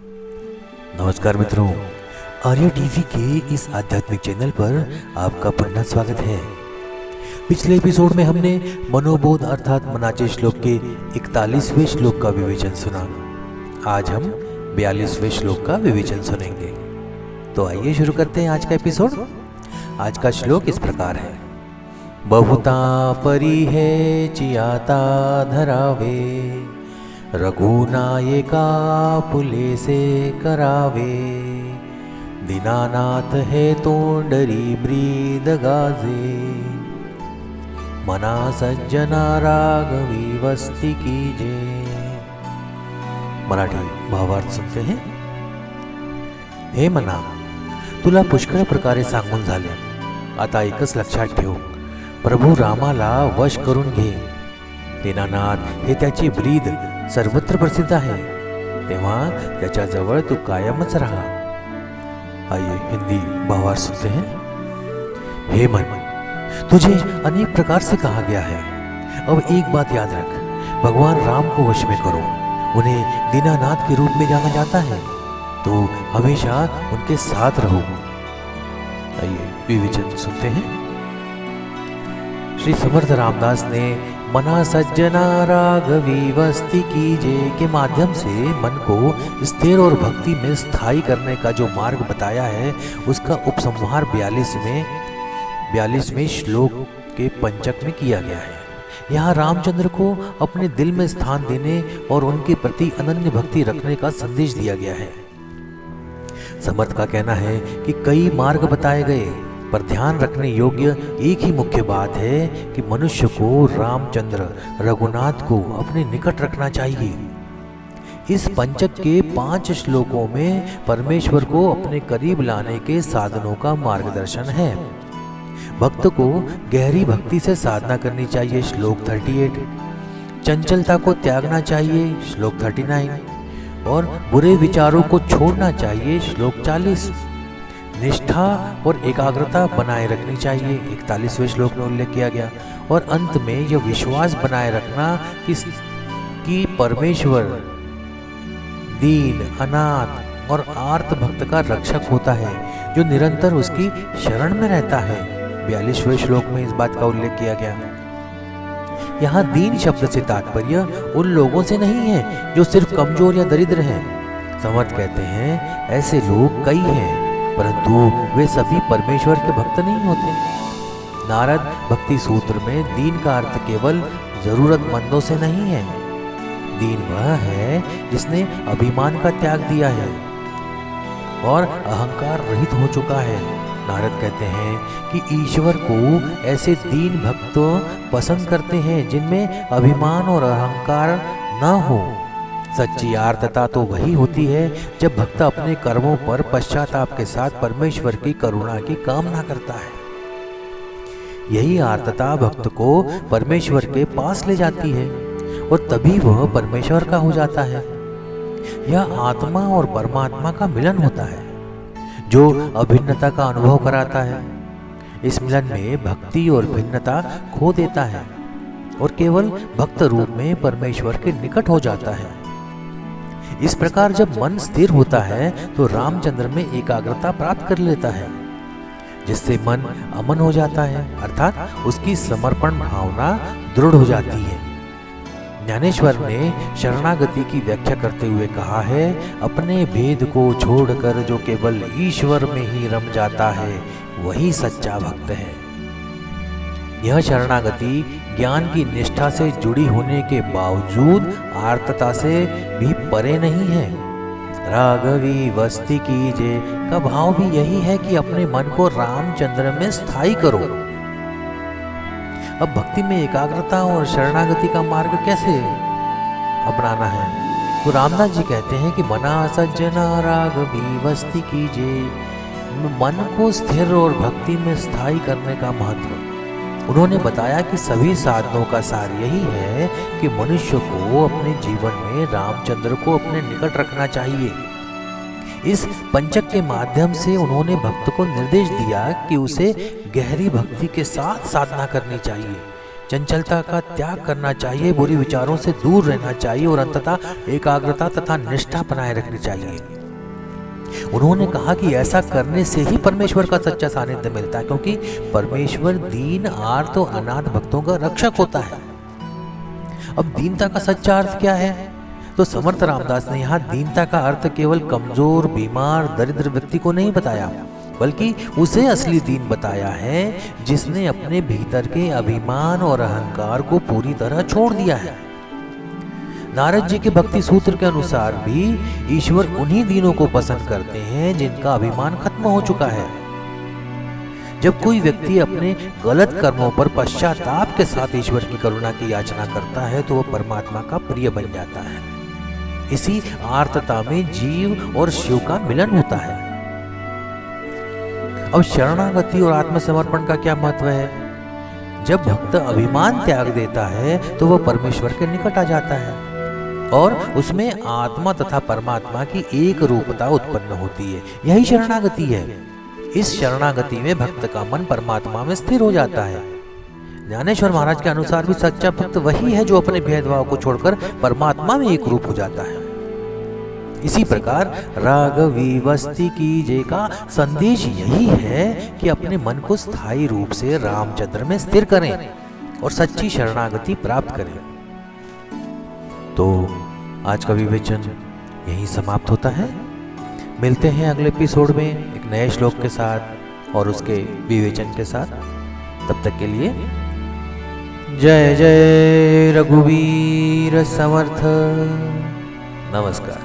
नमस्कार मित्रों, आर्य टीवी के इस आध्यात्मिक चैनल पर आपका पुनः स्वागत है। पिछले एपिसोड में हमने मनोबोध अर्थात मनाचे श्लोक के 41वें श्लोक का विवेचन सुना। आज हम 42वें श्लोक का विवेचन सुनेंगे। तो आइए शुरू करते हैं आज का एपिसोड। आज का श्लोक इस प्रकार है। बहुता परी है चियाता धरावे, रघुनायका पुले से करावे, दीनानाथ है तोंडरी ब्रीद गाजे, मना सज्जना राघवी वस्ती कीजे। मराठी भावार्थ सुनते हैं। हे मना, तुला पुष्कळ प्रकारे सांगून झाले, आता एकच लक्षात ठेव, प्रभू रामाला वश करून घे। दीनानाथ हे त्याची ब्रीद सर्वत्र प्रसिद्ध आहे, तेव्हा त्याच्याजवळ तू कायमच राहा। आइए हिंदी भावार्थ सुनते हैं। हे मन, तुझे अनेक प्रकार से कहा गया है, अब एक बात याद रख, भगवान राम को वश में करो। उन्हें दीनानाथ के रूप में जाना जाता है, तो हमेशा उनके साथ रहो। आइए विवेचन सुनते हैं। श्री समर्थ रामदास ने मना सज्जना राघवी वस्ती कीजे के माध्यम से मन को स्थिर और भक्ति में स्थायी करने का जो मार्ग बताया है, उसका उपसंहार 42वें श्लोक के पंचक में किया गया है। यहाँ रामचंद्र को अपने दिल में स्थान देने और उनके प्रति अनन्य भक्ति रखने का संदेश दिया गया है। समर्थ का कहना है कि कई मार्ग बताए गए, पर ध्यान रखने योग्य एक ही मुख्य बात है कि मनुष्य को रामचंद्र रघुनाथ को अपने निकट रखना चाहिए। इस पंचक के 5 श्लोकों में परमेश्वर को अपने करीब लाने के साधनों का मार्गदर्शन है। भक्त को गहरी भक्ति से साधना करनी चाहिए, श्लोक 38। चंचलता को त्यागना चाहिए, श्लोक 39। और बुरे विचारों को छोड़ना चाहिए, श्लोक 40। निष्ठा और एकाग्रता बनाए रखनी चाहिए, 41वें श्लोक में उल्लेख किया गया। और अंत में यह विश्वास बनाए रखना कि परमेश्वर दीन, अनाथ और आर्त भक्त का रक्षक होता है, जो निरंतर उसकी शरण में रहता है। 42वें श्लोक में इस बात का उल्लेख किया गया। यहाँ दीन शब्द से तात्पर्य उन लोगों से नहीं है जो सिर्फ कमजोर या दरिद्र हैं। समर्थ कहते हैं ऐसे लोग कई हैं, परंतु वे सभी परमेश्वर के भक्त नहीं होते। नारद भक्ति सूत्र में दीन का अर्थ केवल जरूरतमंदों से नहीं है। दीन वह है जिसने अभिमान का त्याग दिया है और अहंकार रहित हो चुका है। नारद कहते हैं कि ईश्वर को ऐसे दीन भक्त पसंद करते हैं जिनमें अभिमान और अहंकार न हो। सच्ची आर्तता तो वही होती है जब भक्त अपने कर्मों पर पश्चाताप के साथ परमेश्वर की करुणा की कामना करता है। यही आर्तता भक्त को परमेश्वर के पास ले जाती है और तभी वह परमेश्वर का हो जाता है। यह आत्मा और परमात्मा का मिलन होता है, जो अभिन्नता का अनुभव कराता है। इस मिलन में भक्ति और भिन्नता खो देता है और केवल भक्त रूप में परमेश्वर के निकट हो जाता है। इस प्रकार जब मन स्थिर होता है तो रामचंद्र में एकाग्रता प्राप्त कर लेता है, जिससे मन अमन हो जाता है, अर्थात उसकी समर्पण भावना दृढ़ हो जाती है। ज्ञानेश्वर ने शरणागति की व्याख्या करते हुए कहा है, अपने भेद को छोड़कर जो केवल ईश्वर में ही रम जाता है, वही सच्चा भक्त है। यह शरणागति ज्ञान की निष्ठा से जुड़ी होने के बावजूद आर्तता से भी परे नहीं है। राघवी वस्ती कीजे का भाव भी यही है कि अपने मन को रामचंद्र में स्थायी करो। अब भक्ति में एकाग्रता और शरणागति का मार्ग कैसे अपनाना है? तो रामदास जी कहते हैं कि मना सज्जना राघवी वस्ती कीजे, मन को स्थिर और भक्ति में स्थायी करने का महत्व उन्होंने बताया कि सभी साधनों का सार यही है कि मनुष्य को अपने जीवन में रामचंद्र को अपने निकट रखना चाहिए। इस पंचक के माध्यम से उन्होंने भक्त को निर्देश दिया कि उसे गहरी भक्ति के साथ साधना करनी चाहिए। चंचलता का त्याग करना चाहिए, बुरी विचारों से दूर रहना चाहिए और अंततः एकाग्रता तथा निष्ठा बनाए रखनी चाहिए। उन्होंने कहा कि ऐसा करने से ही परमेश्वर का सच्चा सानिध्य मिलता है, क्योंकि परमेश्वर दीन, आर्त और अनाथ भक्तों का रक्षक होता है। अब दीनता का सच्चा अर्थ क्या है? तो समर्थ रामदास ने यहाँ दीनता का अर्थ केवल कमजोर, बीमार, दरिद्र व्यक्ति को नहीं बताया, बल्कि उसे असली दीन बताया है जिसने अपने भीतर के अभिमान और अहंकार को पूरी तरह छोड़ दिया है। नारद जी के भक्ति सूत्र के अनुसार भी ईश्वर उन्हीं दीनों को पसंद करते हैं जिनका अभिमान खत्म हो चुका है। जब कोई व्यक्ति अपने गलत कर्मों पर पश्चाताप के साथ ईश्वर की करुणा की याचना करता है तो वह परमात्मा का प्रिय बन जाता है। इसी आर्तता में जीव और शिव का मिलन होता है। अब शरणागति और आत्मसमर्पण का क्या महत्व है? जब भक्त अभिमान त्याग देता है तो वह परमेश्वर के निकट आ जाता है और उसमें आत्मा तथा परमात्मा की एक रूपता उत्पन्न होती है। यही शरणागति है। इस शरणागति में भक्त का मन परमात्मा में स्थिर हो जाता है। ज्ञानेश्वर महाराज के अनुसार भी सच्चा भक्त वही है जो अपने भेदभाव को छोड़कर परमात्मा में एक रूप हो जाता है। इसी प्रकार राघवी वस्ती कीजे का संदेश यही है कि अपने मन को स्थायी रूप से रामचंद्र में स्थिर करें और सच्ची शरणागति प्राप्त करें। तो आज का विवेचन यहीं समाप्त होता है। मिलते हैं अगले एपिसोड में एक नए श्लोक के साथ और उसके विवेचन के साथ। तब तक के लिए जय जय रघुवीर समर्थ। नमस्कार।